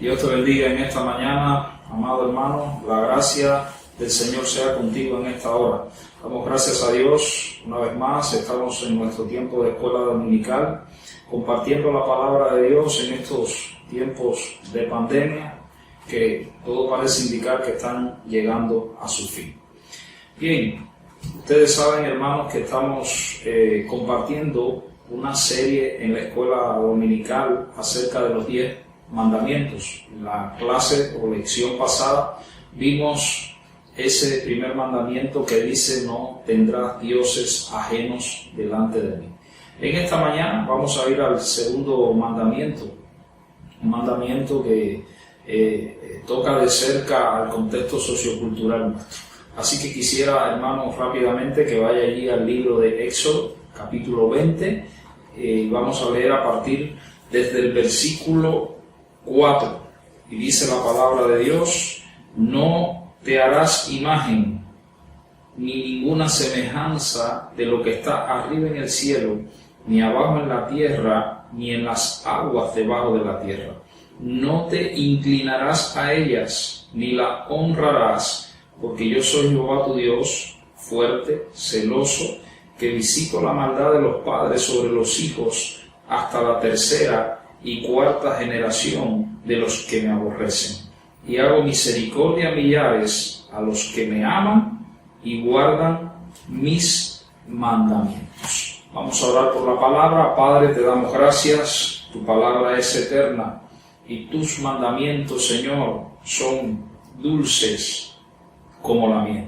Dios te bendiga en esta mañana, amado hermano. La gracia del Señor sea contigo en esta hora. Damos gracias a Dios una vez más. Estamos en nuestro tiempo de escuela dominical, compartiendo la palabra de Dios en estos tiempos de pandemia que todo parece indicar que están llegando a su fin. Bien, ustedes saben, hermanos, que estamos compartiendo una serie en la escuela dominical acerca de los 10 mandamientos. En la clase o lección pasada vimos ese primer mandamiento que dice: no tendrás dioses ajenos delante de mí. En esta mañana vamos a ir al segundo mandamiento, un mandamiento que toca de cerca al contexto sociocultural nuestro. Así que quisiera, hermanos, rápidamente que vaya allí al libro de Éxodo, capítulo 20, vamos a leer a partir desde el versículo 4, y dice la palabra de Dios: no te harás imagen ni ninguna semejanza de lo que está arriba en el cielo, ni abajo en la tierra, ni en las aguas debajo de la tierra. No te inclinarás a ellas, ni la honrarás, porque yo soy Jehová tu Dios, fuerte, celoso, que visito la maldad de los padres sobre los hijos hasta la tercera y cuarta generación de los que me aborrecen. Y hago misericordia a millares a los que me aman y guardan mis mandamientos. Vamos a orar por la palabra. Padre, te damos gracias. Tu palabra es eterna y tus mandamientos, Señor, son dulces como la miel.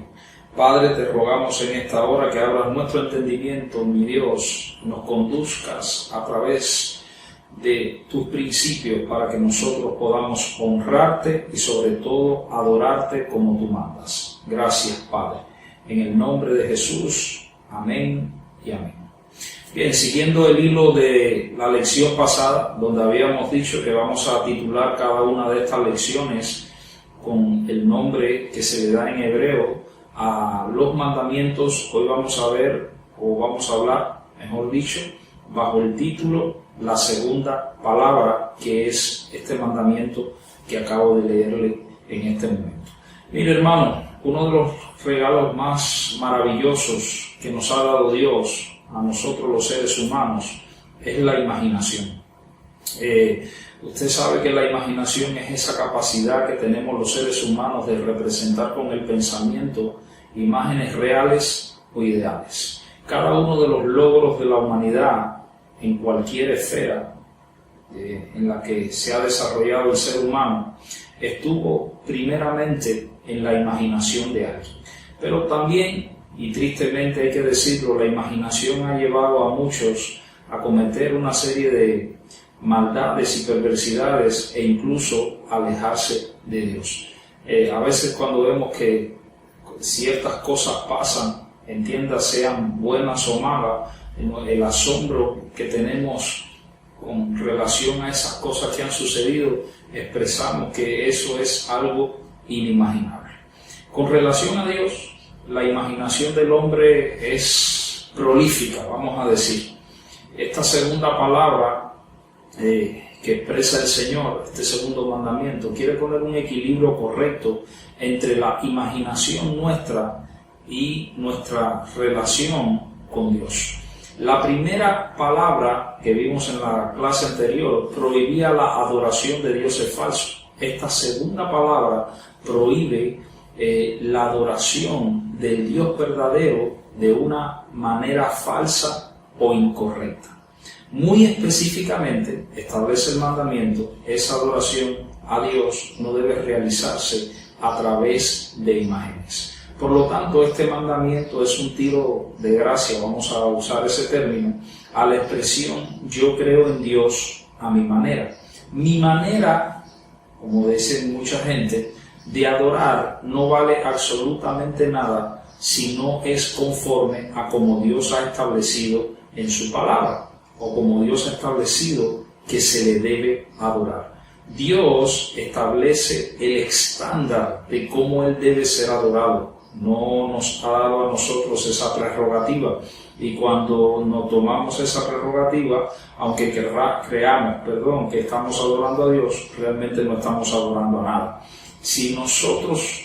Padre, te rogamos en esta hora que abras nuestro entendimiento, mi Dios, nos conduzcas a través de tus principios para que nosotros podamos honrarte y sobre todo adorarte como tú mandas. Gracias, Padre. En el nombre de Jesús, amén y amén. Bien, siguiendo el hilo de la lección pasada, donde habíamos dicho que vamos a titular cada una de estas lecciones con el nombre que se le da en hebreo a los mandamientos, hoy vamos a ver, o vamos a hablar, mejor dicho, bajo el título la segunda palabra, que es este mandamiento que acabo de leerle en este momento. Mire, hermano, uno de los regalos más maravillosos que nos ha dado Dios a nosotros los seres humanos es la imaginación. Usted sabe que la imaginación es esa capacidad que tenemos los seres humanos de representar con el pensamiento imágenes reales o ideales. Cada uno de los logros de la humanidad en cualquier esfera en la que se ha desarrollado el ser humano estuvo primeramente en la imaginación de alguien. Pero también, y tristemente hay que decirlo, la imaginación ha llevado a muchos a cometer una serie de maldades y perversidades e incluso alejarse de Dios. A veces cuando vemos que ciertas cosas pasan, entiendas sean buenas o malas, el asombro que tenemos con relación a esas cosas que han sucedido, expresamos que eso es algo inimaginable. Con relación a Dios, la imaginación del hombre es prolífica, vamos a decir. Esta segunda palabra que expresa el Señor, este segundo mandamiento, quiere poner un equilibrio correcto entre la imaginación nuestra y nuestra relación con Dios. La primera palabra que vimos en la clase anterior prohibía la adoración de dioses falsos. Esta segunda palabra prohíbe la adoración del Dios verdadero de una manera falsa o incorrecta. Muy específicamente establece el mandamiento: esa adoración a Dios no debe realizarse a través de imágenes. Por lo tanto, este mandamiento es un tiro de gracia, vamos a usar ese término, a la expresión: yo creo en Dios a mi manera. Mi manera, como dice mucha gente, de adorar no vale absolutamente nada si no es conforme a como Dios ha establecido en su palabra, o como Dios ha establecido que se le debe adorar. Dios establece el estándar de cómo Él debe ser adorado. No nos ha dado a nosotros esa prerrogativa. Y cuando nos tomamos esa prerrogativa, aunque creamos que estamos adorando a Dios, realmente no estamos adorando a nada. Si nosotros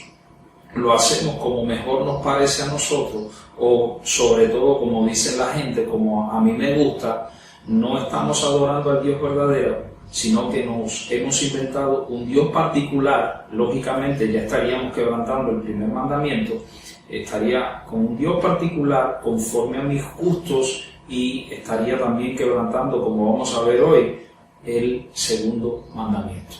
lo hacemos como mejor nos parece a nosotros, o sobre todo como dicen la gente, como a mí me gusta, no estamos adorando al Dios verdadero, sino que nos hemos inventado un Dios particular. Lógicamente ya estaríamos quebrantando el primer mandamiento, estaría con un Dios particular conforme a mis gustos y estaría también quebrantando, como vamos a ver hoy, el segundo mandamiento.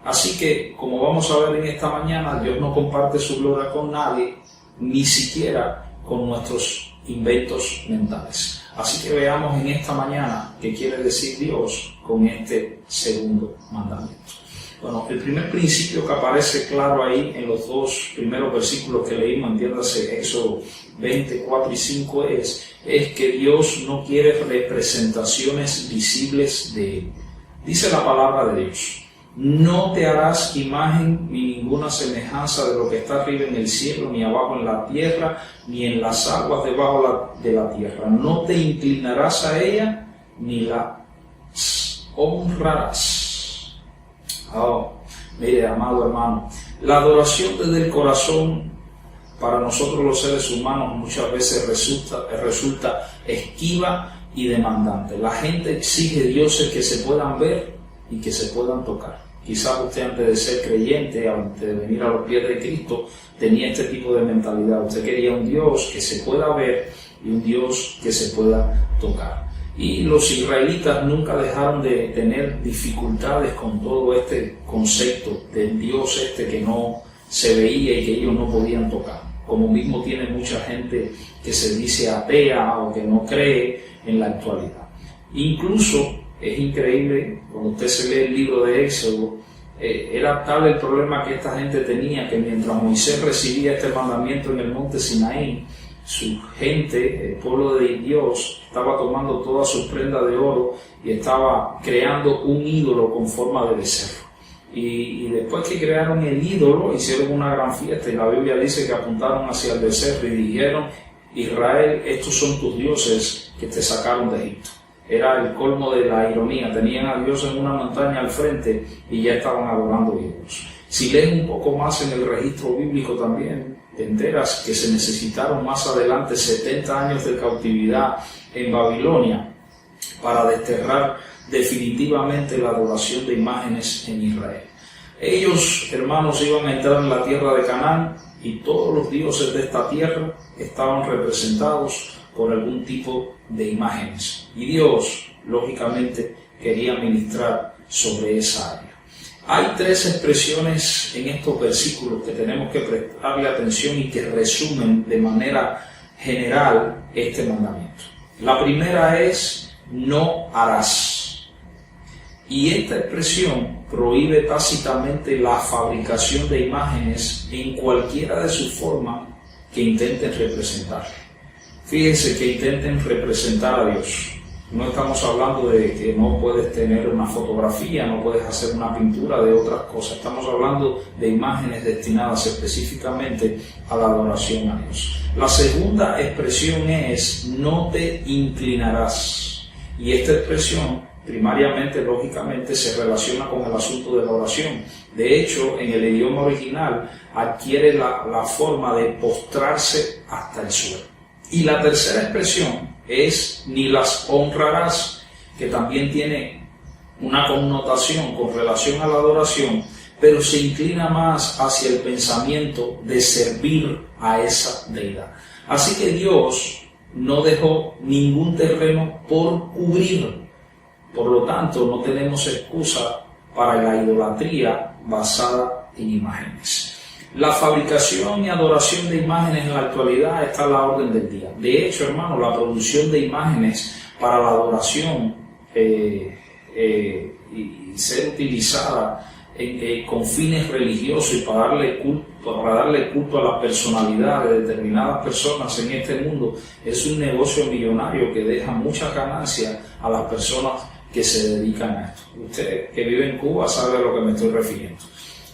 Así que, como vamos a ver en esta mañana, Dios no comparte su gloria con nadie, ni siquiera con nuestros inventos mentales. Así que veamos en esta mañana qué quiere decir Dios con este segundo mandamiento. Bueno, el primer principio que aparece claro ahí en los dos primeros versículos que leímos, entiéndase Éxodo 20, 4 y 5, es que Dios no quiere representaciones visibles de Él. Dice la palabra de Dios: no te harás imagen ni ninguna semejanza de lo que está arriba en el cielo, ni abajo en la tierra, ni en las aguas debajo de la tierra. No te inclinarás a ella, ni la honrarás. Oh, mire, amado hermano, la adoración desde el corazón para nosotros los seres humanos muchas veces resulta esquiva y demandante. La gente exige dioses que se puedan ver y que se puedan tocar. Quizás usted, antes de ser creyente, antes de venir a los pies de Cristo, tenía este tipo de mentalidad. Usted quería un Dios que se pueda ver y un Dios que se pueda tocar. Y los israelitas nunca dejaron de tener dificultades con todo este concepto del Dios que no se veía y que ellos no podían tocar. Como mismo tiene mucha gente que se dice atea o que no cree en la actualidad. Incluso es increíble, cuando usted se lee el libro de Éxodo, era tal el problema que esta gente tenía, que mientras Moisés recibía este mandamiento en el monte Sinaí, su gente, el pueblo de Dios, estaba tomando toda su prenda de oro y estaba creando un ídolo con forma de becerro. Y después que crearon el ídolo, hicieron una gran fiesta, y la Biblia dice que apuntaron hacia el becerro y dijeron: Israel, estos son tus dioses que te sacaron de Egipto. Era el colmo de la ironía. Tenían a Dios en una montaña al frente y ya estaban adorando ídolos. Si lees un poco más en el registro bíblico también, te enteras que se necesitaron más adelante 70 años de cautividad en Babilonia para desterrar definitivamente la adoración de imágenes en Israel. Ellos, hermanos, iban a entrar en la tierra de Canaán y todos los dioses de esta tierra estaban representados por algún tipo de imágenes. Y Dios, lógicamente, quería ministrar sobre esa área. Hay tres expresiones en estos versículos que tenemos que prestarle atención y que resumen de manera general este mandamiento. La primera es: no harás. Y esta expresión prohíbe tácitamente la fabricación de imágenes en cualquiera de sus formas que intenten representarle. Fíjense, que intenten representar a Dios. No estamos hablando de que no puedes tener una fotografía, no puedes hacer una pintura de otras cosas. Estamos hablando de imágenes destinadas específicamente a la adoración a Dios. La segunda expresión es: no te inclinarás. Y esta expresión primariamente, lógicamente, se relaciona con el asunto de la oración. De hecho, en el idioma original adquiere la forma de postrarse hasta el suelo. Y la tercera expresión es: ni las honrarás, que también tiene una connotación con relación a la adoración, pero se inclina más hacia el pensamiento de servir a esa deidad. Así que Dios no dejó ningún terreno por cubrir. Por lo tanto, no tenemos excusa para la idolatría basada en imágenes. La fabricación y adoración de imágenes en la actualidad está a la orden del día. De hecho, hermano, la producción de imágenes para la adoración y ser utilizada con fines religiosos y para darle culto a la personalidad de determinadas personas en este mundo es un negocio millonario que deja mucha ganancia a las personas que se dedican a esto. Usted que vive en Cuba sabe a lo que me estoy refiriendo.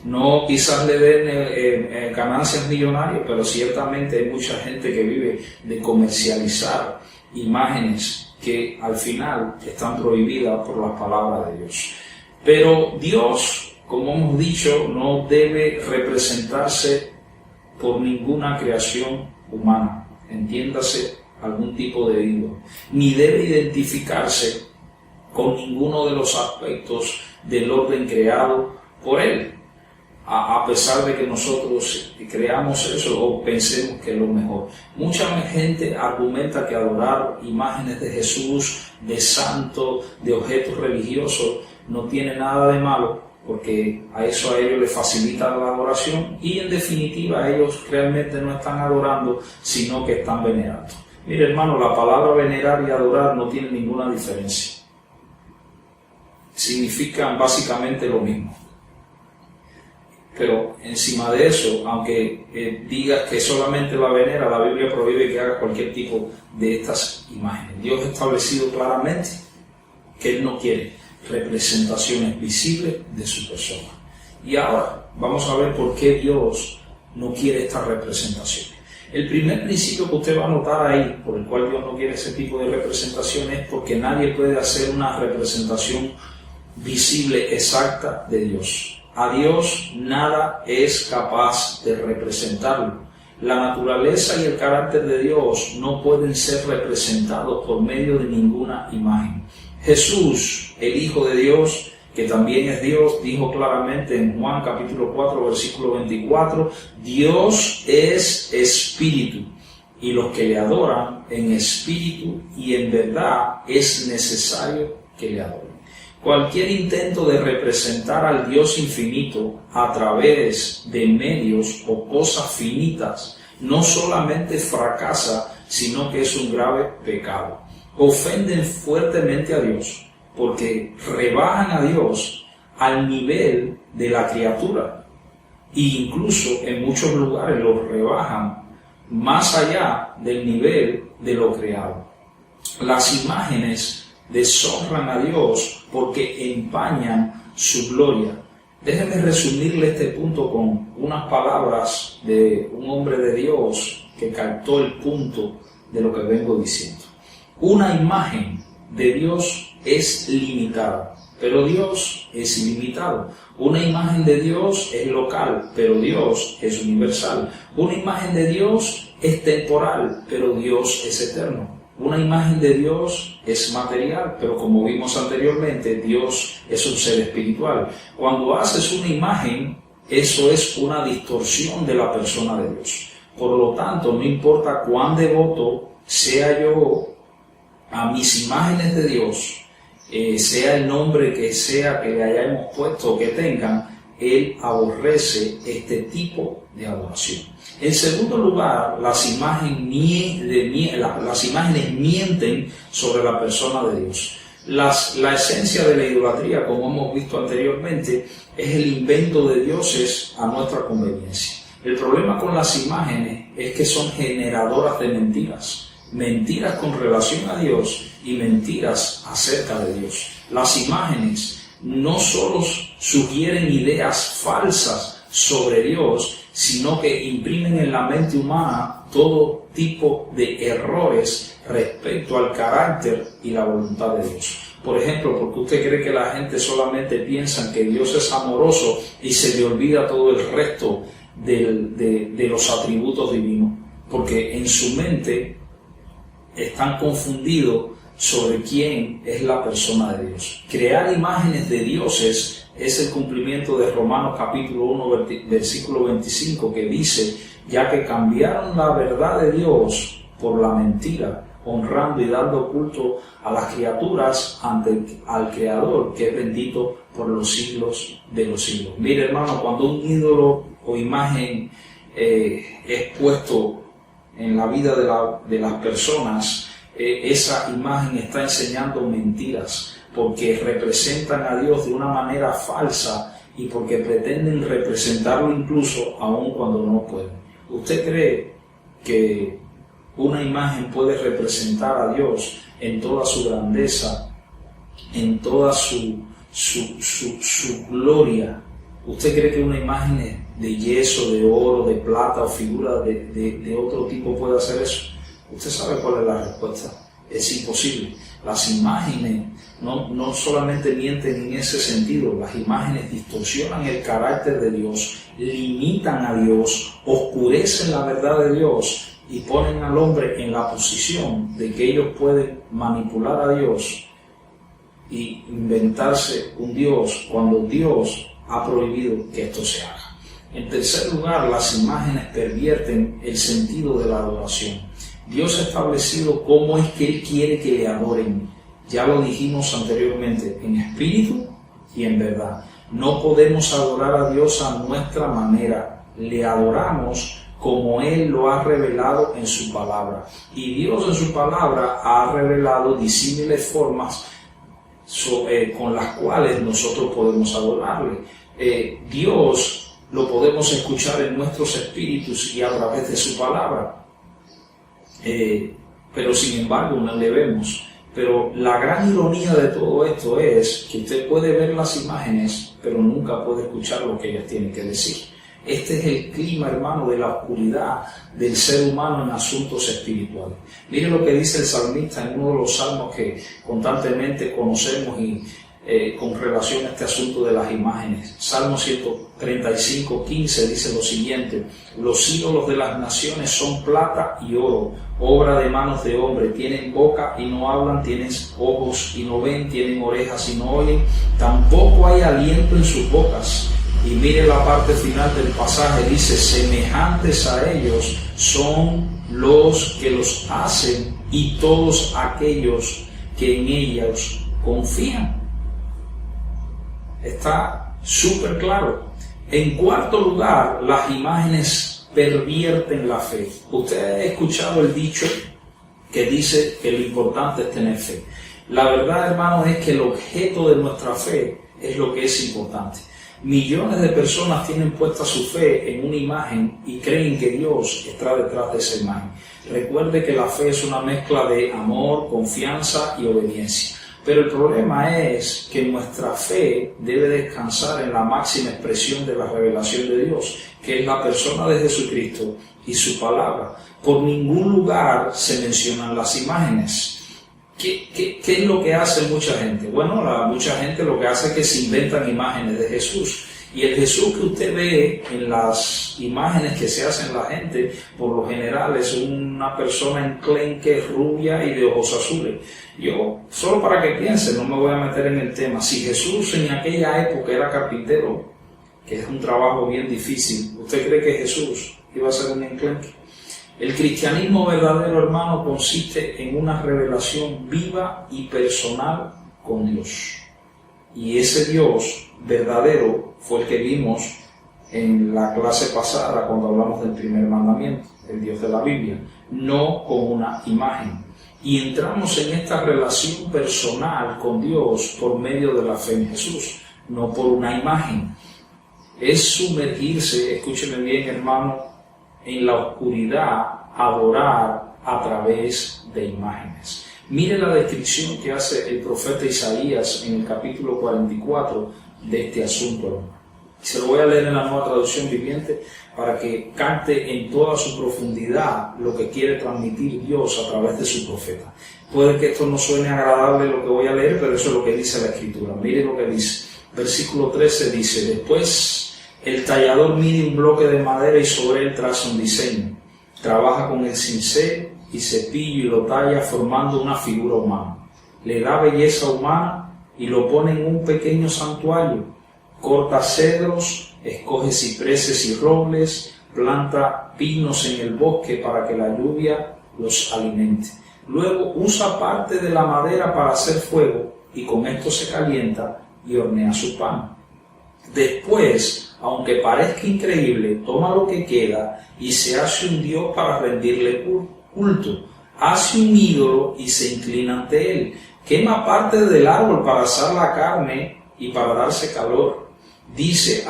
No quizás le den ganancias millonarias, pero ciertamente hay mucha gente que vive de comercializar imágenes que al final están prohibidas por las palabras de Dios. Pero Dios, como hemos dicho, no debe representarse por ninguna creación humana, entiéndase algún tipo de ídolo, ni debe identificarse con ninguno de los aspectos del orden creado por Él, a pesar de que nosotros creamos eso o pensemos que es lo mejor. Mucha gente argumenta que adorar imágenes de Jesús, de santos, de objetos religiosos, no tiene nada de malo, porque a ellos les facilita la adoración y en definitiva ellos realmente no están adorando, sino que están venerando. Mire, hermano, la palabra venerar y adorar no tiene ninguna diferencia. Significan básicamente lo mismo. Pero encima de eso, aunque digas que solamente la venera, la Biblia prohíbe que haga cualquier tipo de estas imágenes. Dios ha establecido claramente que Él no quiere representaciones visibles de su persona. Y ahora vamos a ver por qué Dios no quiere estas representaciones. El primer principio que usted va a notar ahí, por el cual Dios no quiere ese tipo de representaciones, es porque nadie puede hacer una representación visible exacta de Dios. A Dios nada es capaz de representarlo. La naturaleza y el carácter de Dios no pueden ser representados por medio de ninguna imagen. Jesús, el Hijo de Dios, que también es Dios, dijo claramente en Juan capítulo 4, versículo 24, Dios es espíritu, y los que le adoran en espíritu y en verdad es necesario que le adoren. Cualquier intento de representar al Dios infinito a través de medios o cosas finitas no solamente fracasa, sino que es un grave pecado. Ofenden fuertemente a Dios porque rebajan a Dios al nivel de la criatura e incluso en muchos lugares lo rebajan más allá del nivel de lo creado. Las imágenes deshonran a Dios porque empañan su gloria. Déjeme resumirle este punto con unas palabras de un hombre de Dios que captó el punto de lo que vengo diciendo. Una imagen de Dios es limitada, pero Dios es ilimitado. Una imagen de Dios es local, pero Dios es universal. Una imagen de Dios es temporal, pero Dios es eterno. Una imagen de Dios es material, pero como vimos anteriormente, Dios es un ser espiritual. Cuando haces una imagen, eso es una distorsión de la persona de Dios. Por lo tanto, no importa cuán devoto sea yo a mis imágenes de Dios, sea el nombre que sea que le hayamos puesto o que tengan, Él aborrece este tipo de adoración. En segundo lugar, las imágenes mienten sobre la persona de Dios. La esencia de la idolatría, como hemos visto anteriormente, es el invento de dioses a nuestra conveniencia. El problema con las imágenes es que son generadoras de mentiras. Mentiras con relación a Dios y mentiras acerca de Dios. Las imágenes no solo sugieren ideas falsas sobre Dios, sino que imprimen en la mente humana todo tipo de errores respecto al carácter y la voluntad de Dios. Por ejemplo, porque usted cree que la gente solamente piensa que Dios es amoroso y se le olvida todo el resto de los atributos divinos, porque en su mente están confundidos sobre quién es la persona de Dios. Crear imágenes de dioses es el cumplimiento de Romanos capítulo 1, versículo 25, que dice, ya que cambiaron la verdad de Dios por la mentira, honrando y dando culto a las criaturas al Creador, que es bendito por los siglos de los siglos. Mire, hermano, cuando un ídolo o imagen es puesto en la vida de las personas, esa imagen está enseñando mentiras, porque representan a Dios de una manera falsa y porque pretenden representarlo incluso aun cuando no pueden. ¿Usted cree que una imagen puede representar a Dios en toda su grandeza, en toda su gloria? ¿Usted cree que una imagen de yeso, de oro, de plata o figura de otro tipo puede hacer eso? Usted sabe cuál es la respuesta. Es imposible. Las imágenes no solamente mienten en ese sentido, las imágenes distorsionan el carácter de Dios, limitan a Dios, oscurecen la verdad de Dios y ponen al hombre en la posición de que ellos pueden manipular a Dios y inventarse un Dios cuando Dios ha prohibido que esto se haga. En tercer lugar, las imágenes pervierten el sentido de la adoración. Dios ha establecido cómo es que Él quiere que le adoren. Ya lo dijimos anteriormente, en espíritu y en verdad. No podemos adorar a Dios a nuestra manera. Le adoramos como Él lo ha revelado en su palabra. Y Dios en su palabra ha revelado disímiles formas con las cuales nosotros podemos adorarle. Dios lo podemos escuchar en nuestros espíritus y a través de su palabra, pero sin embargo no le vemos. Pero la gran ironía de todo esto es que usted puede ver las imágenes, pero nunca puede escuchar lo que ellas tienen que decir. Este es el clima, hermano, de la oscuridad del ser humano en asuntos espirituales. Mire lo que dice el salmista en uno de los salmos que constantemente conocemos y con relación a este asunto de las imágenes. Salmo 135, 15 dice lo siguiente: los ídolos de las naciones son plata y oro, obra de manos de hombre, tienen boca y no hablan, tienen ojos y no ven, tienen orejas y no oyen, tampoco hay aliento en sus bocas. Y mire la parte final del pasaje, dice: semejantes a ellos son los que los hacen y todos aquellos que en ellos confían. Está súper claro. En cuarto lugar, las imágenes pervierten la fe. Usted ha escuchado el dicho que dice que lo importante es tener fe. La verdad, hermanos, es que el objeto de nuestra fe es lo que es importante. Millones de personas tienen puesta su fe en una imagen y creen que Dios está detrás de esa imagen. Recuerde que la fe es una mezcla de amor, confianza y obediencia. Pero el problema es que nuestra fe debe descansar en la máxima expresión de la revelación de Dios, que es la persona de Jesucristo y su palabra. Por ningún lugar se mencionan las imágenes. ¿Qué es lo que hace mucha gente? Bueno, mucha gente lo que hace es que se inventan imágenes de Jesús. Y el Jesús que usted ve en las imágenes que se hacen la gente, por lo general es una persona enclenque, rubia y de ojos azules. Yo, solo para que piensen, no me voy a meter en el tema. Si Jesús en aquella época era carpintero, que es un trabajo bien difícil, ¿usted cree que Jesús iba a ser un enclenque? El cristianismo verdadero, hermano, consiste en una revelación viva y personal con Dios. Y ese Dios verdadero fue el que vimos en la clase pasada cuando hablamos del primer mandamiento, el Dios de la Biblia, no con una imagen. Y entramos en esta relación personal con Dios por medio de la fe en Jesús, no por una imagen. Es sumergirse, escúcheme bien, hermano, en la oscuridad, adorar a través de imágenes. Mire la descripción que hace el profeta Isaías en el capítulo 44 de este asunto, hermano. Se lo voy a leer en la Nueva Traducción Viviente para que capte en toda su profundidad lo que quiere transmitir Dios a través de su profeta. Puede que esto no suene agradable lo que voy a leer, pero eso es lo que dice la Escritura. Mire lo que dice. Versículo 13 dice: después el tallador mide un bloque de madera y sobre él traza un diseño. Trabaja con el cincel y cepillo y lo talla formando una figura humana. Le da belleza humana y lo pone en un pequeño santuario. Corta cedros, escoge cipreses y robles, planta pinos en el bosque para que la lluvia los alimente. Luego usa parte de la madera para hacer fuego y con esto se calienta y hornea su pan. Después, aunque parezca increíble, toma lo que queda y se hace un dios para rendirle culto. Hace un ídolo y se inclina ante él. Quema parte del árbol para asar la carne y para darse calor. Dice: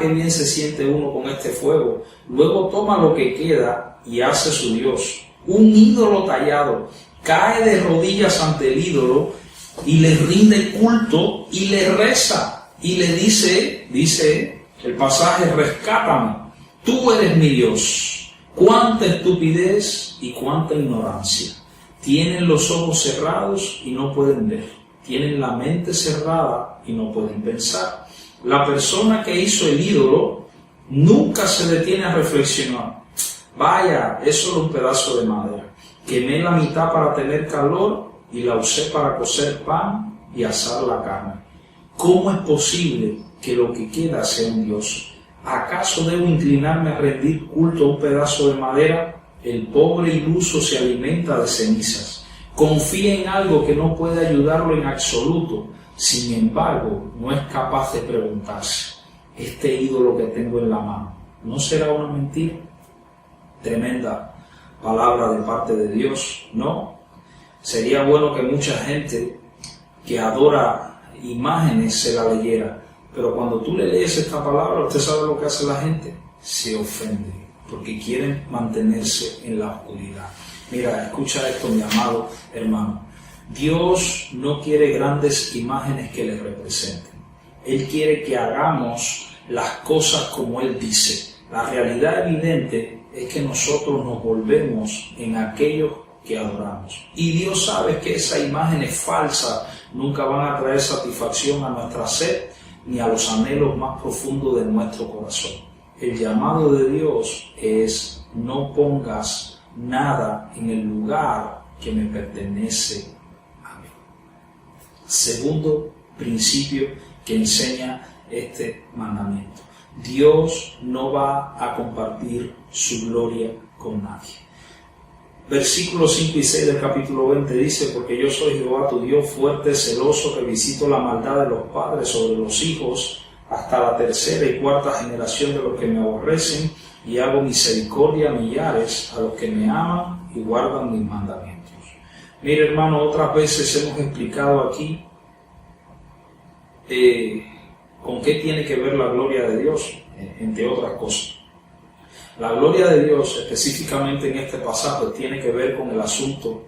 qué bien se siente uno con este fuego. Luego toma lo que queda y hace su dios, un ídolo tallado. Cae de rodillas ante el ídolo y le rinde culto y le reza. Y le dice el pasaje: rescátame, tú eres mi Dios. Cuánta estupidez y cuánta ignorancia. tienen los ojos cerrados y no pueden ver, tienen la mente cerrada y no pueden pensar. La persona que hizo el ídolo nunca se detiene a reflexionar. Vaya, es solo un pedazo de madera. Quemé la mitad para tener calor y la usé para cocer pan y asar la carne. ¿Cómo es posible que lo que queda sea un Dios? ¿Acaso debo inclinarme a rendir culto a un pedazo de madera? El pobre iluso se alimenta de cenizas. Confía en algo que no puede ayudarlo en absoluto. Sin embargo, no es capaz de preguntarse, ¿este ídolo que tengo en la mano no será una mentira? Tremenda palabra de parte de Dios, ¿no? Sería bueno que mucha gente que adora imágenes se la leyera, pero cuando tú le lees esta palabra, usted sabe lo que hace la gente, se ofende, porque quieren mantenerse en la oscuridad. Mira, escucha esto, mi amado hermano. Dios no quiere grandes imágenes que le representen. Él quiere que hagamos las cosas como Él dice. La realidad evidente es que nosotros nos volvemos en aquellos que adoramos. Y Dios sabe que esas imágenes falsas nunca van a traer satisfacción a nuestra sed ni a los anhelos más profundos de nuestro corazón. El llamado de Dios es: no pongas nada en el lugar que me pertenece a mí. Segundo principio que enseña este mandamiento: Dios no va a compartir su gloria con nadie. Versículos 5 y 6 del capítulo 20 dice: porque yo soy Jehová tu Dios, fuerte, celoso, que visito la maldad de los padres sobre los hijos hasta la tercera y cuarta generación de los que me aborrecen, y hago misericordia a millares a los que me aman y guardan mis mandamientos. Mire, hermano, otras veces hemos explicado aquí con qué tiene que ver la gloria de Dios, entre otras cosas. La gloria de Dios, específicamente en este pasaje, tiene que ver con el asunto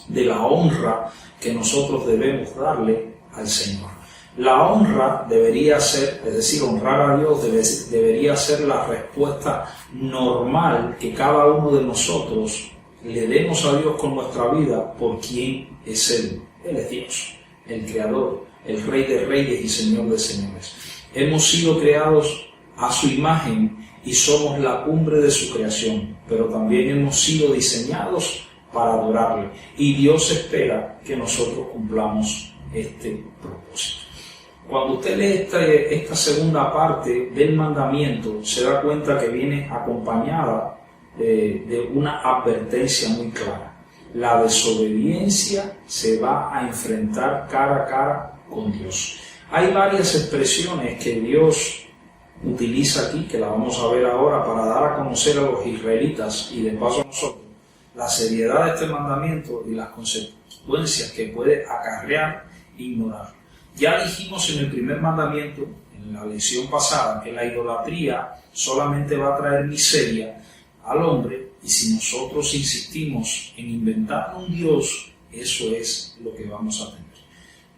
de la honra que nosotros debemos darle al Señor. La honra debería ser, es decir, honrar a Dios debería ser la respuesta normal que cada uno de nosotros le demos a Dios con nuestra vida por quien es Él. Él es Dios, el Creador, el Rey de Reyes y Señor de Señores. Hemos sido creados a su imagen y somos la cumbre de su creación, pero también hemos sido diseñados para adorarle. Y Dios espera que nosotros cumplamos este propósito. Cuando usted lee esta segunda parte del mandamiento, se da cuenta que viene acompañada de una advertencia muy clara. La desobediencia se va a enfrentar cara a cara con Dios. Hay varias expresiones que Dios utiliza aquí, que la vamos a ver ahora, para dar a conocer a los israelitas y de paso a nosotros la seriedad de este mandamiento y las consecuencias que puede acarrear e ignorar. Ya dijimos en el primer mandamiento, en la lección pasada, que la idolatría solamente va a traer miseria al hombre, y si nosotros insistimos en inventar un Dios, eso es lo que vamos a tener.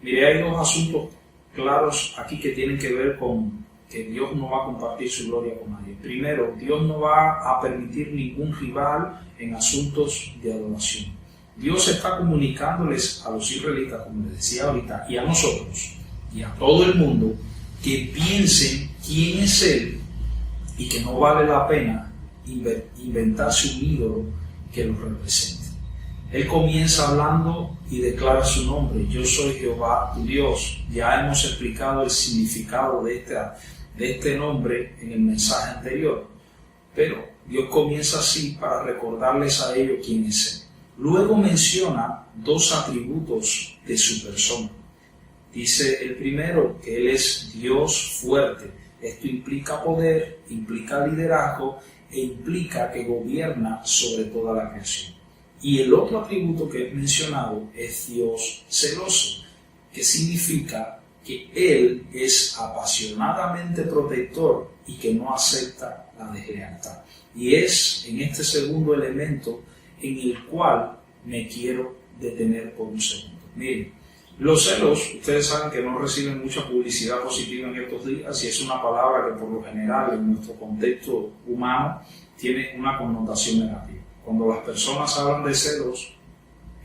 Mire, hay dos asuntos claros aquí que tienen que ver con que Dios no va a compartir su gloria con nadie. Primero, Dios no va a permitir ningún rival en asuntos de adoración. Dios está comunicándoles a los israelitas, como les decía ahorita, y a nosotros, y a todo el mundo, que piensen quién es Él y que no vale la pena inventarse un ídolo que los represente. Él comienza hablando y declara su nombre: yo soy Jehová tu Dios. Ya hemos explicado el significado de este nombre en el mensaje anterior, pero Dios comienza así para recordarles a ellos quién es Él. Luego menciona dos atributos de su persona. Dice el primero que Él es Dios fuerte. Esto implica poder, implica liderazgo e implica que gobierna sobre toda la creación. Y el otro atributo que he mencionado es Dios celoso, que significa que Él es apasionadamente protector y que no acepta la deslealtad. Y es en este segundo elemento en el cual me quiero detener por un segundo. Miren, los celos, ustedes saben que no reciben mucha publicidad positiva en estos días, y es una palabra que por lo general en nuestro contexto humano tiene una connotación negativa. Cuando las personas hablan de celos,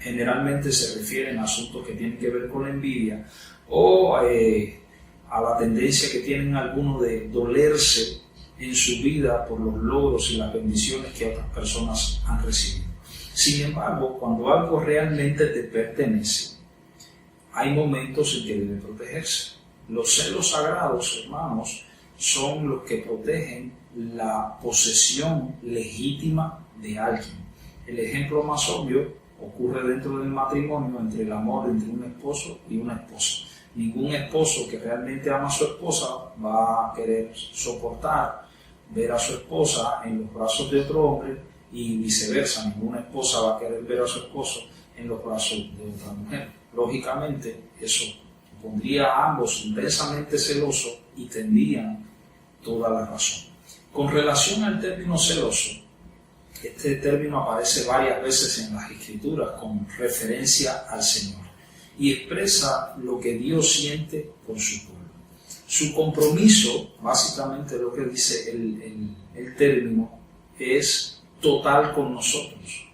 generalmente se refieren a asuntos que tienen que ver con la envidia o a la tendencia que tienen algunos de dolerse en su vida por los logros y las bendiciones que otras personas han recibido. Sin embargo, cuando algo realmente te pertenece, hay momentos en que debe protegerse. Los celos sagrados, hermanos, son los que protegen la posesión legítima de alguien. El ejemplo más obvio ocurre dentro del matrimonio, entre el amor entre un esposo y una esposa. Ningún esposo que realmente ama a su esposa va a querer soportar ver a su esposa en los brazos de otro hombre y viceversa. Ninguna esposa va a querer ver a su esposo en los brazos de otra mujer. Lógicamente, eso pondría a ambos intensamente celosos y tendrían toda la razón. Con relación al término celoso, este término aparece varias veces en las Escrituras con referencia al Señor y expresa lo que Dios siente por su pueblo. Su compromiso, básicamente lo que dice el término, es total con nosotros.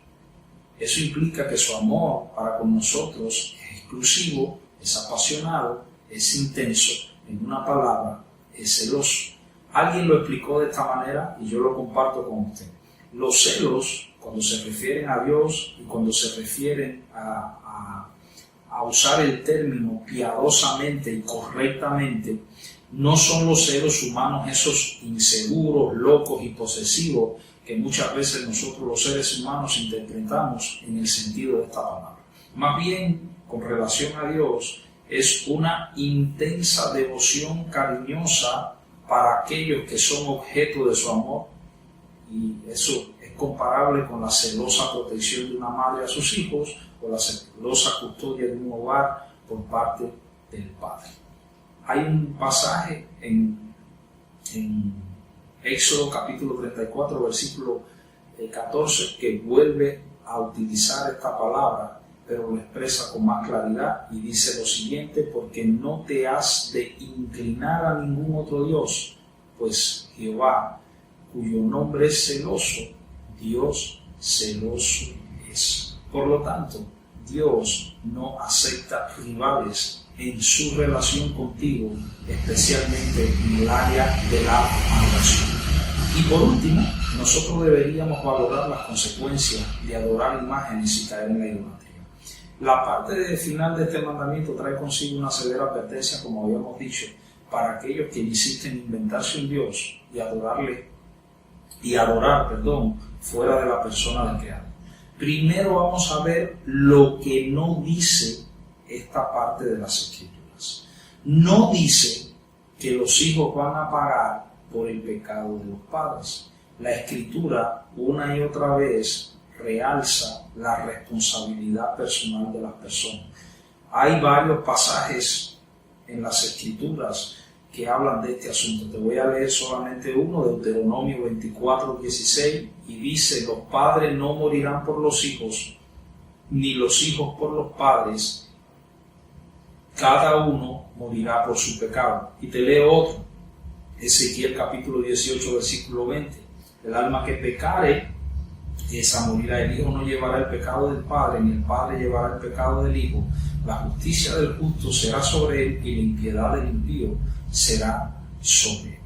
Eso implica que su amor para con nosotros es exclusivo, es apasionado, es intenso, en una palabra, es celoso. Alguien lo explicó de esta manera y yo lo comparto con usted. Los celos, cuando se refieren a Dios y cuando se refieren a usar el término piadosamente y correctamente, no son los celos humanos esos inseguros, locos y posesivos que muchas veces nosotros los seres humanos interpretamos en el sentido de esta palabra. Más bien, con relación a Dios, es una intensa devoción cariñosa para aquellos que son objeto de su amor, y eso es comparable con la celosa protección de una madre a sus hijos o la celosa custodia de un hogar por parte del padre. Hay un pasaje en Éxodo capítulo 34, versículo 14, que vuelve a utilizar esta palabra, pero lo expresa con más claridad y dice lo siguiente: porque no te has de inclinar a ningún otro Dios, pues Jehová, cuyo nombre es celoso, Dios celoso es. Por lo tanto, Dios no acepta rivales en su relación contigo, especialmente en el área de la adoración. Y por último, nosotros deberíamos valorar las consecuencias de adorar imágenes y caer en la idolatría. La parte final de este mandamiento trae consigo una severa advertencia, como habíamos dicho, para aquellos que insisten en inventarse un Dios y adorar fuera de la persona del Creador. Primero vamos a ver lo que no dice esta parte de las Escrituras. No dice que los hijos van a pagar por el pecado de los padres. La Escritura una y otra vez realza la responsabilidad personal de las personas. Hay varios pasajes en las Escrituras que hablan de este asunto. Te voy a leer solamente uno, Deuteronomio 24:16, y dice: los padres no morirán por los hijos, ni los hijos por los padres, cada uno morirá por su pecado. Y te leo otro, Ezequiel capítulo 18, versículo 20: el alma que pecare, esa morirá. El hijo no llevará el pecado del padre, ni el padre llevará el pecado del hijo. La justicia del justo será sobre él, y la impiedad del impío será sobre él.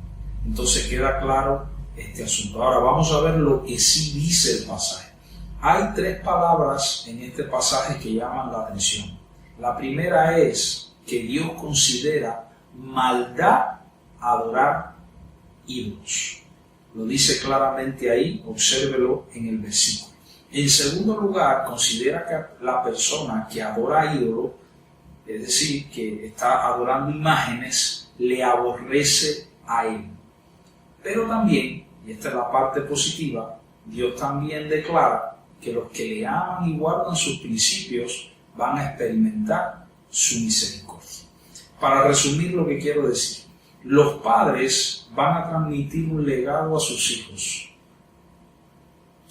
Entonces queda claro este asunto. Ahora vamos a ver lo que sí dice el pasaje. Hay tres palabras en este pasaje que llaman la atención. La primera es que Dios considera maldad adorar ídolos. Lo dice claramente ahí, obsérvelo en el versículo. En segundo lugar, considera que la persona que adora ídolos, es decir, que está adorando imágenes, le aborrece a él. Pero también, y esta es la parte positiva, Dios también declara que los que le aman y guardan sus principios van a experimentar su misericordia. Para resumir lo que quiero decir, los padres van a transmitir un legado a sus hijos,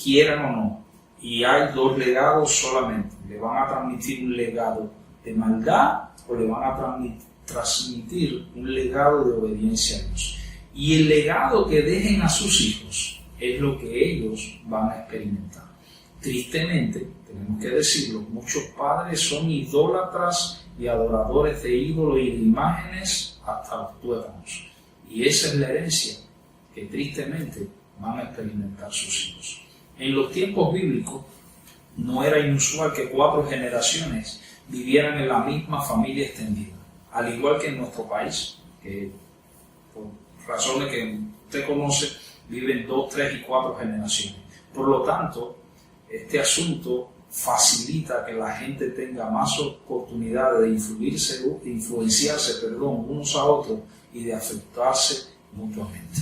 quieran o no, y hay dos legados solamente. Le van a transmitir un legado de maldad o le van a transmitir un legado de obediencia a Dios. Y el legado que dejen a sus hijos es lo que ellos van a experimentar. Tristemente, tenemos que decirlo, muchos padres son idólatras y adoradores de ídolos y de imágenes hasta los tuétanos. Y esa es la herencia que tristemente van a experimentar sus hijos. En los tiempos bíblicos no era inusual que 4 generaciones vivieran en la misma familia extendida, al igual que en nuestro país, que por razones que usted conoce, viven 2, 3 y 4 generaciones. Por lo tanto, este asunto facilita que la gente tenga más oportunidades de influenciarse unos a otros y de afectarse mutuamente.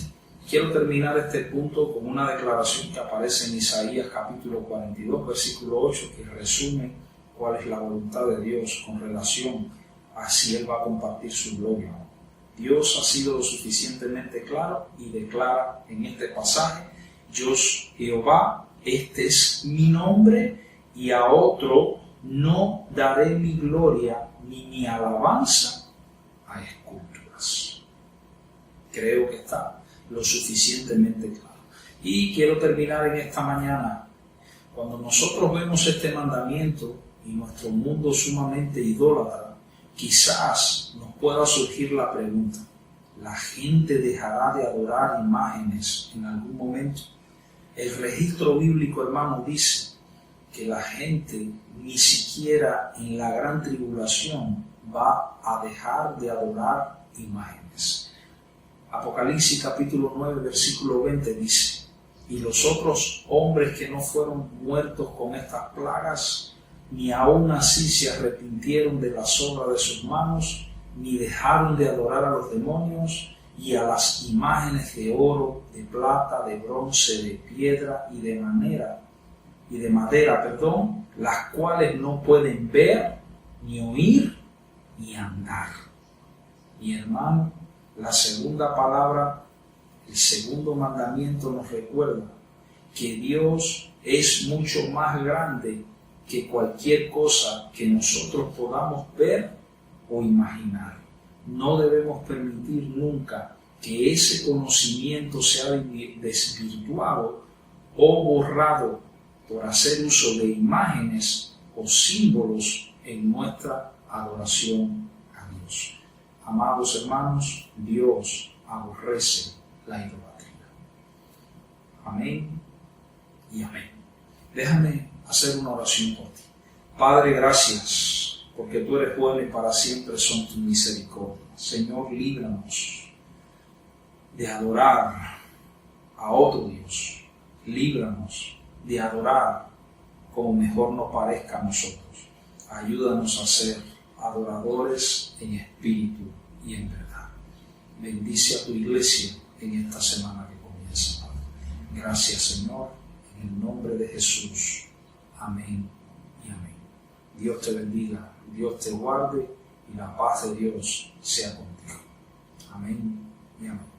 Quiero terminar este punto con una declaración que aparece en Isaías capítulo 42, versículo 8, que resume cuál es la voluntad de Dios con relación a si Él va a compartir su gloria. Dios ha sido lo suficientemente claro y declara en este pasaje: yo, Jehová, este es mi nombre, y a otro no daré mi gloria ni mi alabanza a esculturas. Creo que está lo suficientemente claro. Y quiero terminar en esta mañana. Cuando nosotros vemos este mandamiento y nuestro mundo sumamente idólatra, quizás nos pueda surgir la pregunta: ¿la gente dejará de adorar imágenes en algún momento? El registro bíblico, hermano, dice que la gente ni siquiera en la gran tribulación va a dejar de adorar imágenes. Apocalipsis capítulo 9, versículo 20 dice: y los otros hombres que no fueron muertos con estas plagas, ni aún así se arrepintieron de las obras de sus manos, ni dejaron de adorar a los demonios y a las imágenes de oro, de plata, de bronce, de piedra y de madera, las cuales no pueden ver, ni oír, ni andar. Mi hermano, la segunda palabra, el segundo mandamiento nos recuerda que Dios es mucho más grande que cualquier cosa que nosotros podamos ver o imaginar. No debemos permitir nunca que ese conocimiento sea desvirtuado o borrado por hacer uso de imágenes o símbolos en nuestra adoración a Dios. Amados hermanos, Dios aborrece la idolatría. Amén y amén. Déjame hacer una oración por ti. Padre, gracias, porque tú eres bueno y para siempre son tus misericordias. Señor, líbranos de adorar a otro Dios. Líbranos de adorar como mejor nos parezca a nosotros. Ayúdanos a ser adoradores en espíritu y en verdad. Bendice a tu iglesia en esta semana que comienza, Padre. Gracias, Señor, en el nombre de Jesús. Amén y amén. Dios te bendiga, Dios te guarde y la paz de Dios sea contigo. Amén y amén.